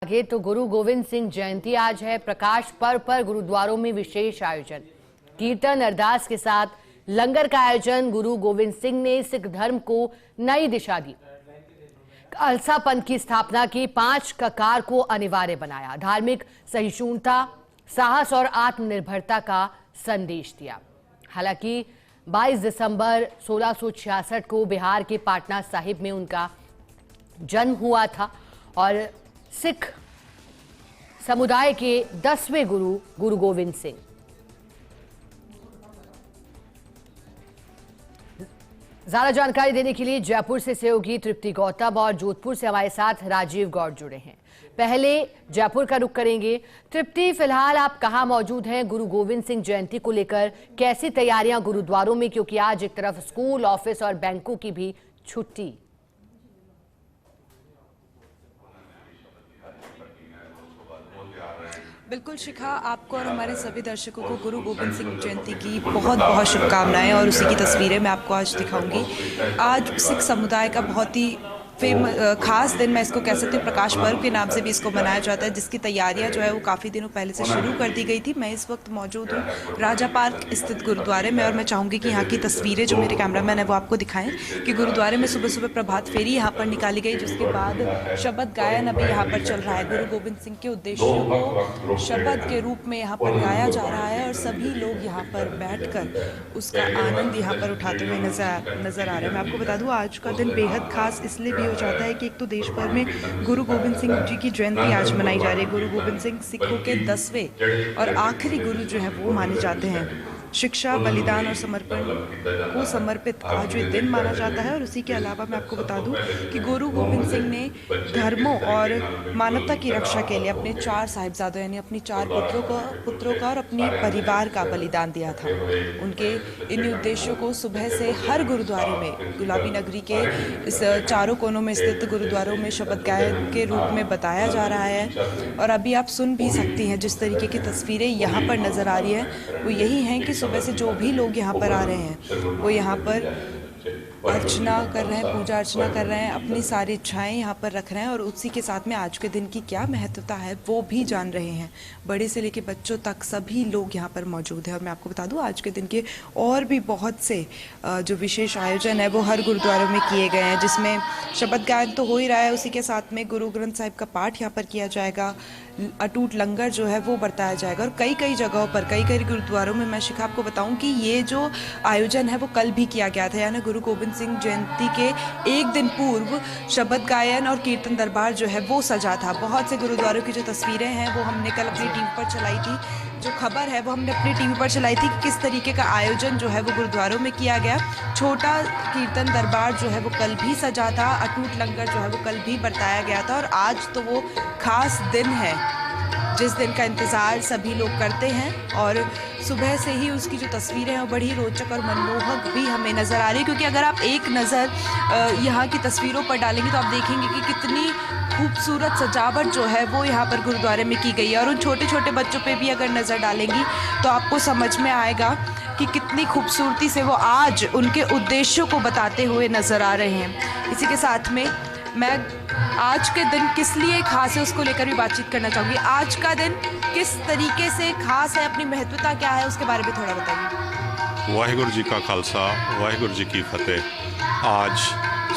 आगे तो गुरु गोविंद सिंह जयंती आज है। प्रकाश पर्व पर गुरुद्वारों में विशेष आयोजन, कीर्तन अरदास के साथ लंगर का आयोजन। गुरु गोविंद सिंह ने सिख धर्म को नई दिशा दी, खालसा पंथ की स्थापना की, 5 ककार को अनिवार्य बनाया, धार्मिक सहिष्णुता, साहस और आत्मनिर्भरता का संदेश दिया। हालांकि 22 दिसंबर 1666 को बिहार के पाटना साहिब में उनका जन्म हुआ था और सिख समुदाय के 10वें गुरु गोविंद सिंह। ज्यादा जानकारी देने के लिए जयपुर से सहयोगी तृप्ति गौतम और जोधपुर से हमारे साथ राजीव गौड़ जुड़े हैं। पहले जयपुर का रुख करेंगे। तृप्ति, फिलहाल आप कहां मौजूद हैं? गुरु गोविंद सिंह जयंती को लेकर कैसी तैयारियां गुरुद्वारों में, क्योंकि आज एक तरफ स्कूल, ऑफिस और बैंकों की भी छुट्टी। बिल्कुल शिखा, आपको और हमारे सभी दर्शकों को गुरु गोविंद सिंह जयंती की बहुत बहुत शुभकामनाएं और उसी की तस्वीरें मैं आपको आज दिखाऊंगी। आज सिख समुदाय का बहुत ही खास दिन, मैं इसको कह सकती हूँ, प्रकाश पर्व के नाम से भी इसको मनाया जाता है, जिसकी तैयारियां जो है वो काफ़ी दिनों पहले से शुरू कर दी गई थी। मैं इस वक्त मौजूद हूँ राजा पार्क स्थित गुरुद्वारे में और मैं चाहूँगी कि यहाँ की तस्वीरें जो मेरे कैमरामैन है वो आपको दिखाएं कि गुरुद्वारे में सुबह सुबह प्रभात फेरी यहाँ पर निकाली गई, जिसके बाद शब्द गायन अभी यहाँ पर चल रहा है। गुरु गोविंद सिंह के उद्देश्यों को शब्द के रूप में यहाँ पर गाया जा रहा है और सभी लोग यहाँ पर बैठ कर उसका आनंद यहाँ पर उठाते हुए नजर आ रहे हैं। मैं आपको बता दूँ, आज का दिन बेहद खास इसलिए भी हो जाता है कि एक तो देश भर में गुरु गोविंद सिंह जी की जयंती आज मनाई जा रही है। गुरु गोविंद सिंह सिखों के 10वें और आखिरी गुरु जो है वो माने जाते हैं। शिक्षा, बलिदान और समर्पण को समर्पित आज ये दिन माना जाता है। और उसी के अलावा मैं आपको बता दूं कि गुरु गोविंद सिंह ने धर्मों और मानवता की रक्षा के लिए अपने 4 साहिबजादों यानी अपनी 4 पुत्रों का और अपने परिवार का बलिदान दिया था। उनके इन उद्देश्यों को सुबह से हर गुरुद्वारे में, गुलाबी नगरी के इस चारों कोनों में स्थित गुरुद्वारों में शब्द गायन के रूप में बताया जा रहा है। और अभी आप सुन भी सकती हैं जिस तरीके की तस्वीरें यहाँ पर नजर आ रही है वो यही हैं कि सुबह से जो भी लोग यहाँ पर आ रहे हैं वो यहाँ पर अर्चना कर रहे हैं, पूजा अर्चना कर रहे हैं, अपनी सारी इच्छाएं यहाँ पर रख रहे हैं और उसी के साथ में आज के दिन की क्या महत्वता है वो भी जान रहे हैं। बड़े से लेकर बच्चों तक सभी लोग यहाँ पर मौजूद हैं। और मैं आपको बता दूँ, आज के दिन के और भी बहुत से जो विशेष आयोजन है वो हर गुरुद्वारों में किए गए हैं, जिसमें शब्द गायन तो हो ही रहा है, उसी के साथ में गुरु ग्रंथ साहिब का पाठ यहाँ पर किया जाएगा, अटूट लंगर जो है वो बरताया जाएगा। और कई कई जगहों पर, कई कई गुरुद्वारों में मैं शिखा आपको बताऊं कि ये जो आयोजन है वो कल भी किया गया था, यानी गुरु गोविंद सिंह जयंती के एक दिन पूर्व शब्द गायन और कीर्तन दरबार जो है वो सजा था। बहुत से गुरुद्वारों की जो तस्वीरें हैं वो हमने कल अपनी टीवी पर चलाई थी, जो खबर है वो हमने अपनी टीवी पर चलाई थी कि किस तरीके का आयोजन जो है वो गुरुद्वारों में किया गया। छोटा कीर्तन दरबार जो है वो कल भी सजा था, अटूट लंगर जो है वो कल भी बरताया गया था। और आज तो वो खास दिन है जिस दिन का इंतज़ार सभी लोग करते हैं और सुबह से ही उसकी जो तस्वीरें हैं वो बड़ी रोचक और मनमोहक भी हमें नज़र आ रही है। क्योंकि अगर आप एक नज़र यहाँ की तस्वीरों पर डालेंगे तो आप देखेंगे कि कितनी खूबसूरत सजावट जो है वो यहाँ पर गुरुद्वारे में की गई है। और उन छोटे छोटे बच्चों पे भी अगर नज़र डालेंगी तो आपको समझ में आएगा कि कितनी खूबसूरती से वो आज उनके उद्देश्यों को बताते हुए नज़र आ रहे हैं। इसी के साथ में मैं आज के दिन किस लिए खास है उसको लेकर भी बातचीत करना चाहूँगी। आज का दिन किस तरीके से खास है, अपनी महत्वता क्या है, उसके बारे में थोड़ा बताइए। वाहिगुरु जी का खालसा, वाहिगुरु जी की फतेह। आज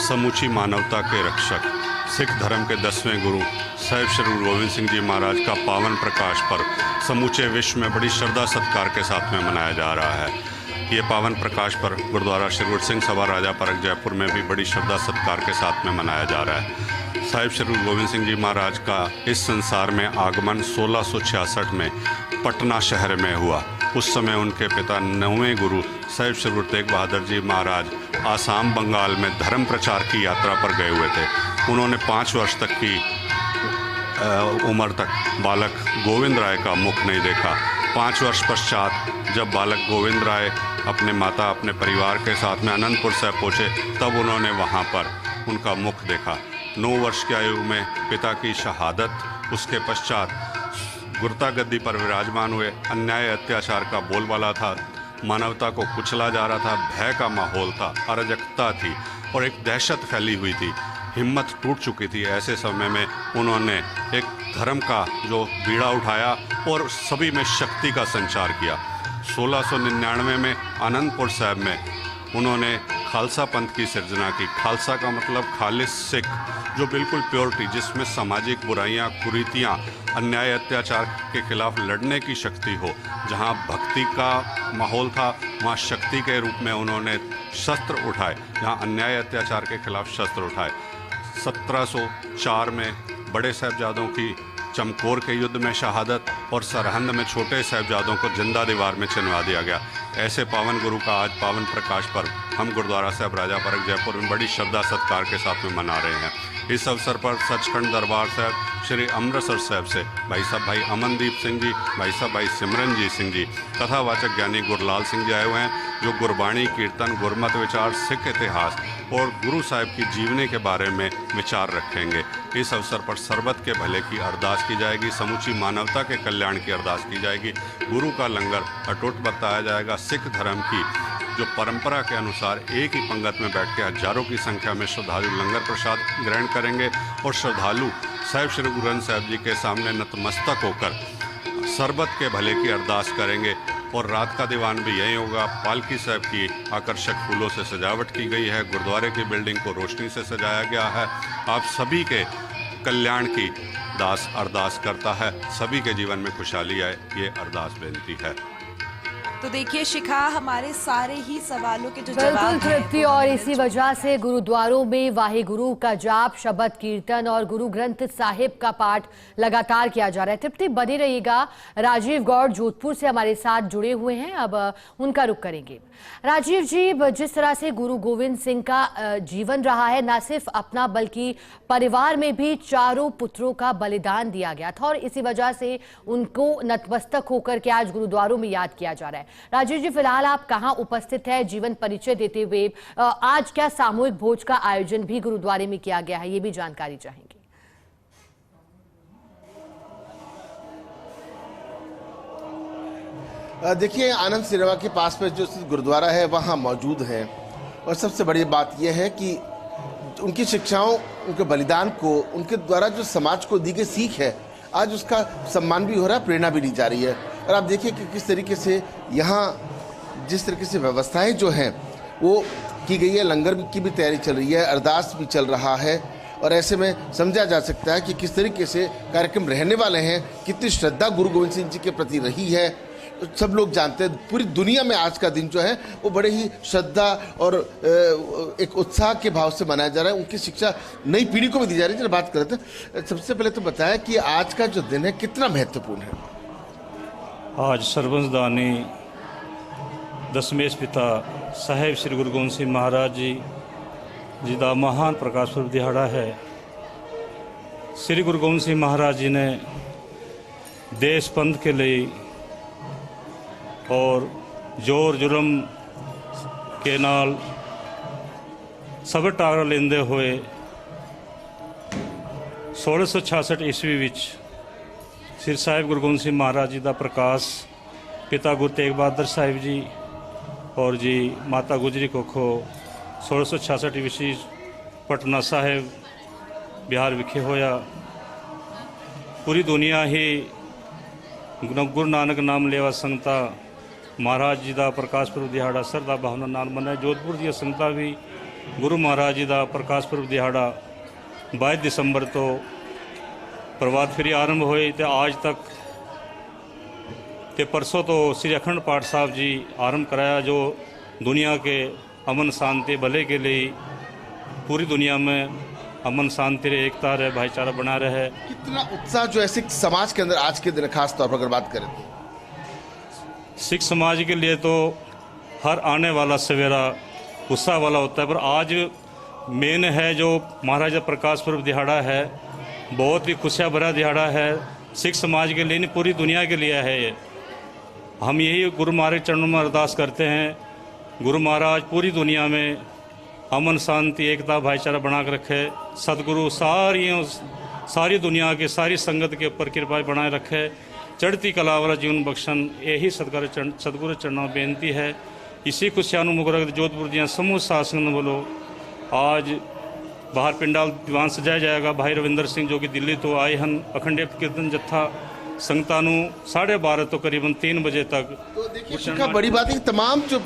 समूची मानवता के रक्षक, सिख धर्म के 10वें गुरु साहिब श्री गुरु गोविंद सिंह जी महाराज का पावन प्रकाश पर्व समूचे विश्व में बड़ी श्रद्धा सत्कार के साथ में मनाया जा रहा है। ये पावन प्रकाश पर्व गुरुद्वारा श्री गुरु सिंह सभा राजा पार्क जयपुर में भी बड़ी श्रद्धा सत्कार के साथ में मनाया जा रहा है। साहिब श्री गुरु गोविंद सिंह जी महाराज का इस संसार में आगमन 1666 में पटना शहर में हुआ। उस समय उनके पिता 9वें गुरु साहिब श्री गुरु तेग बहादुर जी महाराज आसाम, बंगाल में धर्म प्रचार की यात्रा पर गए हुए थे। उन्होंने 5 वर्ष तक की उम्र तक बालक गोविंद राय का मुख नहीं देखा। 5 वर्ष पश्चात जब बालक गोविंद राय अपने माता, अपने परिवार के साथ में अनंतपुर से पहुँचे तब उन्होंने वहाँ पर उनका मुख देखा। 9 वर्ष की आयु में पिता की शहादत, उसके पश्चात गुरता गद्दी पर विराजमान हुए। अन्याय अत्याचार का बोलबाला था, मानवता को कुचला जा रहा था, भय का माहौल था, अराजकता थी और एक दहशत फैली हुई थी। हिम्मत टूट चुकी थी। ऐसे समय में उन्होंने एक धर्म का जो बीड़ा उठाया और सभी में शक्ति का संचार किया। 1699 में आनंदपुर साहब में उन्होंने खालसा पंथ की सिर्जना की। खालसा का मतलब खालिस सिख, जो बिल्कुल प्योरिटी, जिसमें सामाजिक बुराइयां, कुरीतियां, अन्याय अत्याचार के खिलाफ लड़ने की शक्ति हो। जहां भक्ति का माहौल था वहां शक्ति के रूप में उन्होंने शस्त्र उठाए, जहां अन्याय अत्याचार के खिलाफ शस्त्र उठाए। 1704 में बड़े साहबजादों की चमकौर के युद्ध में शहादत और सरहंद में छोटे साहबजादों को जिंदा दीवार में चिनवा दिया गया। ऐसे पावन गुरु का आज पावन प्रकाश पर्व हम गुरुद्वारा साहिब राजा पार्क जयपुर में बड़ी श्रद्धा सत्कार के साथ में मना रहे हैं। इस अवसर पर सचखंड दरबार साहब श्री अमृतसर साहब से भाई साहब भाई अमनदीप सिंह जी, भाई साहब भाई सिमरनजीत सिंह जी, कथावाचक ज्ञानी गुरलाल सिंह जी आए हुए हैं, जो गुरबाणी, कीर्तन, गुरमत विचार, सिख इतिहास और गुरु साहिब की जीवनी के बारे में विचार रखेंगे। इस अवसर पर सरबत के भले की अरदास की जाएगी, समूची मानवता के कल्याण की अरदास की जाएगी। गुरु का लंगर अटूट बताया जाएगा। सिख धर्म की जो परंपरा के अनुसार एक ही पंगत में बैठ के हजारों की संख्या में श्रद्धालु लंगर प्रसाद ग्रहण करेंगे और श्रद्धालु साहिब श्री गुरु ग्रंथ साहिब जी के सामने नतमस्तक होकर सरबत के भले की अरदास करेंगे। और रात का दीवान भी यही होगा। पालकी साहब की आकर्षक फूलों से सजावट की गई है। गुरुद्वारे की बिल्डिंग को रोशनी से सजाया गया है। आप सभी के कल्याण की दास अरदास करता है, सभी के जीवन में खुशहाली आए, ये अरदास बेनती है। तो देखिए शिखा, हमारे सारे ही सवालों के जो बिल्कुल जवाब तृप्ति, और इसी वजह से गुरुद्वारों में वाहे गुरु का जाप, शबद कीर्तन और गुरु ग्रंथ साहिब का पाठ लगातार किया जा रहा है। तृप्ति, बने रहिएगा। राजीव गौड़ जोधपुर से हमारे साथ जुड़े हुए हैं, अब उनका रुख करेंगे। राजीव जी, जिस तरह से गुरु गोविंद सिंह का जीवन रहा है, न सिर्फ अपना बल्कि परिवार में भी चारों पुत्रों का बलिदान दिया गया था और इसी वजह से उनको नतमस्तक होकर के आज गुरुद्वारों में याद किया जा रहा है। राजीव जी, फिलहाल आप कहां उपस्थित हैं? जीवन परिचय देते हुए आज क्या सामूहिक भोज का आयोजन भी गुरुद्वारे में किया गया है, ये भी जानकारी चाहेंगे। देखिए, आनंद सिनेमा के पास में जो गुरुद्वारा है वहाँ मौजूद है और सबसे बड़ी बात यह है कि उनकी शिक्षाओं, उनके बलिदान को, उनके द्वारा जो समाज को दी गई सीख है, आज उसका सम्मान भी हो रहा है, प्रेरणा भी दी जा रही है। और आप देखिए कि किस तरीके से यहाँ जिस तरीके से व्यवस्थाएं जो हैं वो की गई है, लंगर की भी तैयारी चल रही है, अरदास भी चल रहा है और ऐसे में समझा जा सकता है कि किस तरीके से कार्यक्रम रहने वाले हैं, कितनी श्रद्धा गुरु गोविंद सिंह जी के प्रति रही है। सब लोग जानते हैं, पूरी दुनिया में आज का दिन जो है वो बड़े ही श्रद्धा और एक उत्साह के भाव से मनाया जा रहा है। उनकी शिक्षा नई पीढ़ी को भी दी जा रही है। जब बात करते हैं, सबसे पहले तो बताया कि आज का जो दिन है कितना महत्वपूर्ण है। आज सर्वंसदानी दसमेश पिता साहेब श्री गुरु गोबिंद सिंह महाराज जी का महान प्रकाश पर्व दिहाड़ा है। श्री गुरु गोबिंद सिंह महाराज जी ने देश पंथ के लिए और जोर जुलम के नाल सब टारा लेंदे हुए 1666 ईस्वी विच श्री साहिब गुरु गोबिंद सिंह महाराज जी का प्रकाश पिता गुरु तेग बहादुर साहिब जी और जी माता गुजरी कोखो 1666 ईस्वी पटना साहिब बिहार विखे होया। पूरी दुनिया ही गुरु नानक नाम लेवा संगता महाराज जी का प्रकाश पर्व दिहाड़ा श्रद्धा भावना नाल मनाया। जोधपुर दी संगता भी गुरु महाराज जी का प्रकाश पर्व दिहाड़ा 22 दिसंबर तो प्रभात फेरी आरंभ होए तो आज तक ते परसों तो श्री अखंड पाठ साहब जी आरंभ कराया, जो दुनिया के अमन शांति भले के लिए पूरी दुनिया में अमन शांति रहे, एकता रहे, भाईचारा बना रहे। कितना उत्साह जो है सिख समाज के अंदर आज के दिन खास तौर पर अगर बात करें तो सिख समाज के लिए तो हर आने वाला सवेरा उत्साह वाला होता है, पर आज मेन है जो महाराजा प्रकाश पर्व दिहाड़ा है, बहुत ही खुशियाँ भरा दिहाड़ा है। सिख समाज के लिए नहीं, पूरी दुनिया के लिए है ये। हम यही गुरु महाराज चरणों में अरदास करते हैं, गुरु महाराज पूरी दुनिया में अमन शांति एकता भाईचारा बना कर रखे। सदगुरु सारी दुनिया के सारी संगत के ऊपर कृपा बनाए रखे, चढ़ती कला वाला जीवन बख्शन, यही सदगुरु चरणों में बेनती है। इसी खुशियां मुख रख जोधपुर दियाँ समूह साध संगत बोलो आज बाहर पिंडाल दीवान सजाया जाएगा। भाई रविंदर सिंह जो कि दिल्ली तो आए हैं, अखंड कीर्तन जत्था संगतां नूं 12:30 तो करीबन 3 बजे तक। तो देखिए शिखा, बड़ी बात है कि तमाम जो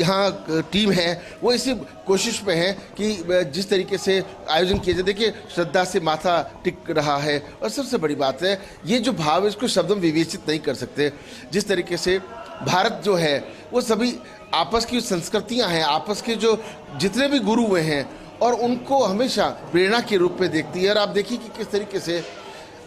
यहाँ टीम है वो इसी कोशिश में है कि जिस तरीके से आयोजन किया जाए, देखिए श्रद्धा से माथा टिक रहा है। और सबसे बड़ी बात है ये जो भाव है इसको शब्दों में विवेचित नहीं कर सकते। जिस तरीके से भारत जो है वो सभी आपस की संस्कृतियाँ हैं, आपस के जो जितने भी गुरु हुए हैं और उनको हमेशा प्रेरणा के रूप में देखती है। और आप देखिए कि किस तरीके से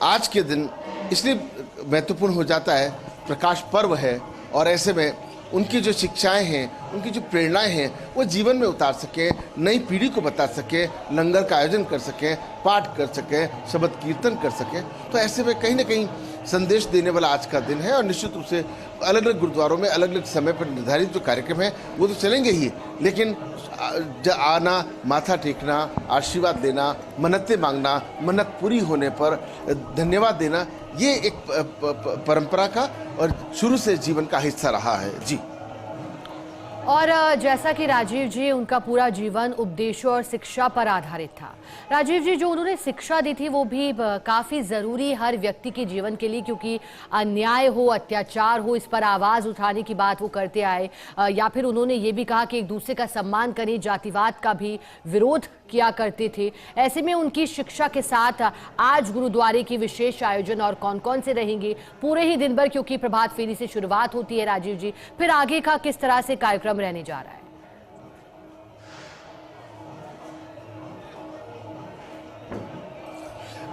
आज के दिन इसलिए महत्वपूर्ण हो जाता है, प्रकाश पर्व है और ऐसे में उनकी जो शिक्षाएं हैं, उनकी जो प्रेरणाएं हैं वो जीवन में उतार सकें, नई पीढ़ी को बता सकें, लंगर का आयोजन कर सकें, पाठ कर सकें, शब्द कीर्तन कर सकें। तो ऐसे में कहीं ना कहीं संदेश देने वाला आज का दिन है। और निश्चित रूप से अलग अलग गुरुद्वारों में अलग अलग समय पर निर्धारित जो कार्यक्रम है वो तो चलेंगे ही, लेकिन आना, माथा टेकना, आशीर्वाद देना, मन्नतें मांगना, मन्नत पूरी होने पर धन्यवाद देना, ये एक परंपरा का और शुरू से जीवन का हिस्सा रहा है। जी। और जैसा कि राजीव जी, उनका पूरा जीवन उपदेशों और शिक्षा पर आधारित था। राजीव जी जो उन्होंने शिक्षा दी थी वो भी काफ़ी ज़रूरी हर व्यक्ति के जीवन के लिए, क्योंकि अन्याय हो, अत्याचार हो, इस पर आवाज़ उठाने की बात वो करते आए। या फिर उन्होंने ये भी कहा कि एक दूसरे का सम्मान करें, जातिवाद का भी विरोध किया करते थे। ऐसे में उनकी शिक्षा के साथ आज गुरुद्वारे की विशेष आयोजन और कौन कौन से रहेंगे पूरे ही दिन भर, क्योंकि प्रभात फेरी से शुरुआत होती है राजीव जी, फिर आगे का किस तरह से कार्यक्रम रहने जा रहा है?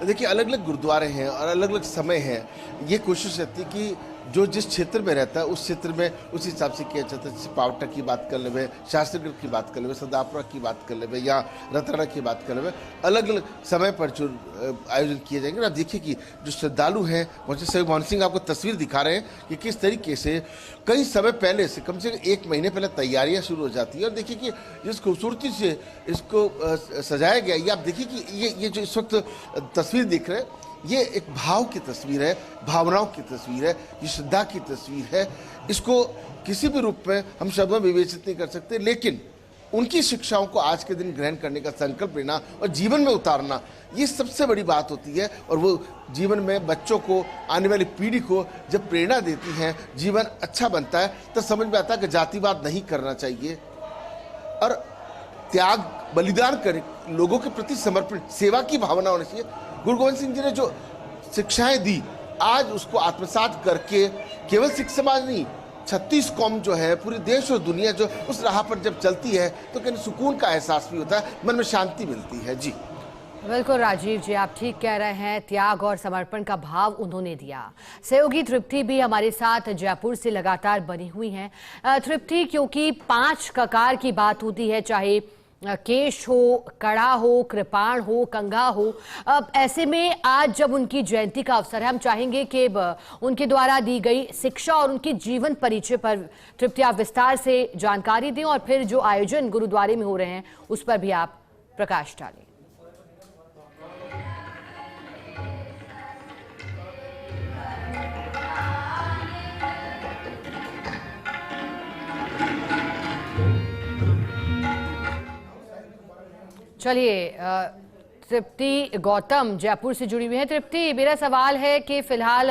देखिए अलग अलग गुरुद्वारे हैं और अलग अलग समय हैं। ये कोशिश रहती है कि जो जिस क्षेत्र में रहता है उस क्षेत्र में उस हिसाब से किया जाता है। जैसे पावटा की बात कर लेवे, शास्त्रीगढ़ की बात कर लेवे, सदापुरा की बात कर लेवे या रतरा की बात कर लेवे, अलग अलग समय पर जो आयोजन किए जाएंगे। आप देखिए कि जो श्रद्धालु हैं मुझे सही मोहन सिंह आपको तस्वीर दिखा रहे हैं कि किस तरीके से कई समय पहले से, कम से कम 1 महीने पहले तैयारियां शुरू हो जाती है। और देखिए कि जिस खूबसूरती से इसको सजाया गया, ये आप देखिए कि ये जो इस वक्त तस्वीर देख रहे हैं ये एक भाव की तस्वीर है, भावनाओं की तस्वीर है, ये श्रद्धा की तस्वीर है। इसको किसी भी रूप में हम शब्दों में विवेचित नहीं कर सकते, लेकिन उनकी शिक्षाओं को आज के दिन ग्रहण करने का संकल्प लेना और जीवन में उतारना, ये सबसे बड़ी बात होती है। और वो जीवन में बच्चों को, आने वाली पीढ़ी को जब प्रेरणा देती हैं, जीवन अच्छा बनता है, तो समझ में आता है कि जातिवाद नहीं करना चाहिए और त्याग, बलिदान कर, लोगों के प्रति समर्पण, सेवा की भावना होनी चाहिए। गुरु गोविंद सिंह जी ने जो शिक्षाएं दी, आज उसको आत्मसात करके केवल सिख समाज नहीं, 36 कौम जो है, पूरे देश और दुनिया जो उस राह पर जब चलती है तो कहीं सुकून का एहसास भी होता है, मन में शांति मिलती है। जी बिल्कुल राजीव जी, आप ठीक कह रहे हैं, त्याग और समर्पण का भाव उन्होंने दिया। सहयोगी तृप्ति भी हमारे साथ जयपुर से लगातार बनी हुई हैं। तृप्ति, क्योंकि 5 ककार की बात होती है, चाहे केश हो, कड़ा हो, कृपाण हो, कंघा हो, अब ऐसे में आज जब उनकी जयंती का अवसर है, हम चाहेंगे कि उनके द्वारा दी गई शिक्षा और उनके जीवन परिचय पर तृप्ति आप विस्तार से जानकारी दें और फिर जो आयोजन गुरुद्वारे में हो रहे हैं उस पर भी आप प्रकाश डालें। चलिए, तृप्ति गौतम जयपुर से जुड़ी हुई है। तृप्ति, मेरा सवाल है कि फिलहाल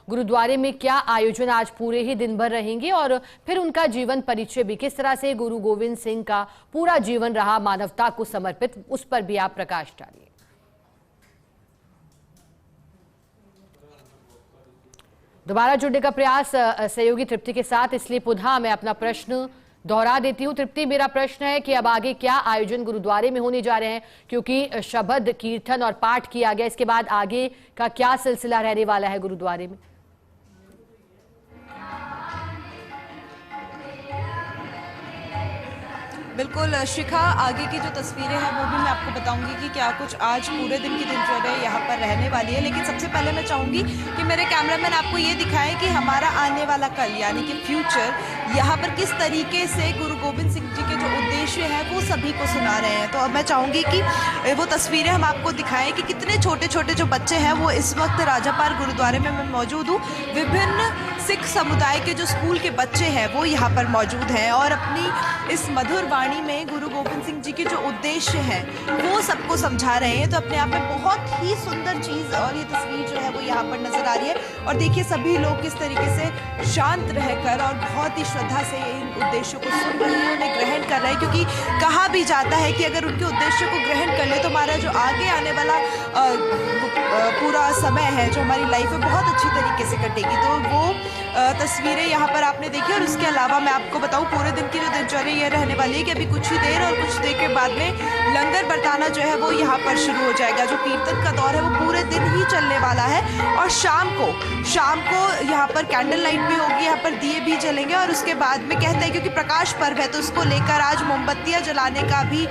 गुरुद्वारे में क्या आयोजन आज पूरे ही दिन भर रहेंगे और फिर उनका जीवन परिचय भी, किस तरह से गुरु गोविंद सिंह का पूरा जीवन रहा मानवता को समर्पित, उस पर भी आप प्रकाश डालिए। दोबारा जुड़ने का प्रयास सहयोगी तृप्ति के साथ, इसलिए पुनः मैं अपना प्रश्न दोहरा देती हूँ। तृप्ति, मेरा प्रश्न है कि अब आगे क्या आयोजन गुरुद्वारे में होने जा रहे हैं, क्योंकि शब्द कीर्तन और पाठ किया गया, इसके बाद आगे का क्या सिलसिला रहने वाला है गुरुद्वारे में? बिल्कुल शिखा, आगे की जो तस्वीरें हैं वो भी मैं आपको बताऊंगी कि क्या कुछ आज पूरे दिन की दिनचर्या यहाँ पर रहने वाली है। लेकिन सबसे पहले मैं चाहूँगी कि मेरे कैमरामैन आपको ये दिखाएं कि हमारा आने वाला कल यानी कि फ्यूचर यहाँ पर किस तरीके से गुरु गोविंद सिंह जी के जो उद्देश्य हैं वो सभी को सुना रहे हैं। तो अब मैं चाहूँगी कि वो तस्वीरें हम आपको दिखाएँ कि कितने छोटे छोटे जो बच्चे हैं वो इस वक्त राजापार गुरुद्वारे में मैं मौजूद हूँ। विभिन्न सिख समुदाय के जो स्कूल के बच्चे हैं वो यहाँ पर मौजूद हैं और अपनी इस मधुर वाणी में गुरु गोबिंद सिंह जी के जो उद्देश्य हैं वो सबको समझा रहे हैं। तो अपने आप में बहुत ही सुंदर चीज़ और ये तस्वीर जो है वो यहाँ पर नजर आ रही है। और देखिए सभी लोग किस तरीके से शांत रहकर और बहुत ही श्रद्धा से इन उद्देश्यों को सुन रहे हैं, उन्हें ग्रहण कर रहे हैं, क्योंकि कहा भी जाता है कि अगर उनके उद्देश्यों को ग्रहण कर ले तो हमारा जो आगे आने वाला पूरा समय है, जो हमारी लाइफ है, बहुत अच्छी तरीके से कटेगी। तो वो तस्वीरें यहाँ पर आपने देखी। और उसके अलावा मैं आपको बताऊँ पूरे दिन की जो दिनचर्या ये रहने वाली है कि अभी कुछ ही देर और कुछ देर के बाद में लंगर बरताना जो है वो यहाँ पर शुरू हो जाएगा। जो कीर्तन का दौर है वो पूरे दिन ही चलने वाला है। और शाम को यहाँ पर कैंडल लाइट भी होगी, यहाँ पर दिए भी जलेंगे। और उसके बाद में कहते हैं क्योंकि प्रकाश पर्व है तो उसको लेकर आज मोमबत्तियाँ जलाने का भी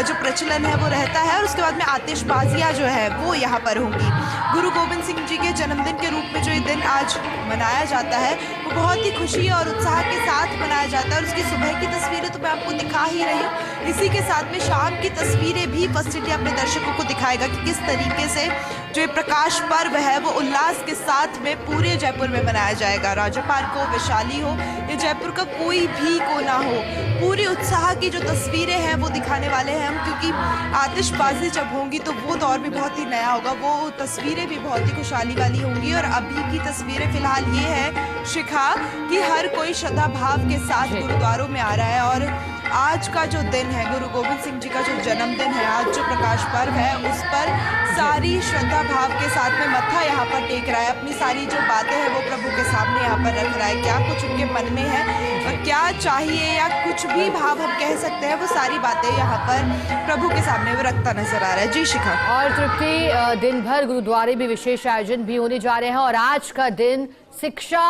जो प्रचलन है वो रहता है। और उसके बाद में आतिशबाजियाँ जो है वो यहाँ पर होंगी। गुरु गोबिंद सिंह जी के जन्मदिन के रूप में जो ये दिन आज मनाया जाता है वो बहुत ही खुशी और उत्साह के साथ मनाया जाता है। और उसकी सुबह की तस्वीरें तो मैं आपको दिखा ही रही हूँ, इसी के साथ में शाम की तस्वीरें भी फर्स्ट सिटी अपने दर्शकों को दिखाएगा कि किस तरीके से जो ये प्रकाश पर्व है वो उल्लास के साथ में पूरे जयपुर में मनाया जाएगा। राजा पार्क हो, वैशाली हो, या जयपुर का कोई भी कोना हो, पूरी उत्साह की जो तस्वीरें हैं वो दिखाने वाले हैं हम, क्योंकि आतिशबाजी जब होंगी तो वो दौर भी बहुत ही नया होगा, वो तस्वीरें भी बहुत ही खुशहाली वाली होंगी। और अभी की तस्वीरें फिलहाल ये है शिखा कि हर कोई श्रद्धा भाव के साथ गुरुद्वारों में आ रहा है। और आज का जो दिन है, गुरु गोबिंद सिंह जी का जो जन्मदिन है, आज जो प्रकाश पर्व है, उस पर सारी श्रद्धा भाव के साथ में मत्था यहाँ पर टेक रहा है, अपनी सारी जो बातें हैं वो प्रभु के सामने यहाँ पर रख रहा है। क्या कुछ उनके मन में है और क्या चाहिए या कुछ भी भाव हम कह सकते हैं, वो सारी बातें यहाँ पर प्रभु के सामने वो रखता नजर आ रहा है। जी शिखा। और तृप्ति, दिन भर गुरुद्वारे में विशेष आयोजन भी होने जा रहे हैं और आज का दिन शिक्षा,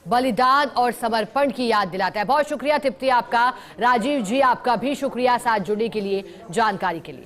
बलिदान और समर्पण की याद दिलाता है। बहुत शुक्रिया तृप्ति आपका। राजीव जी आपका भी शुक्रिया साथ जुड़ने के लिए, जानकारी के लिए।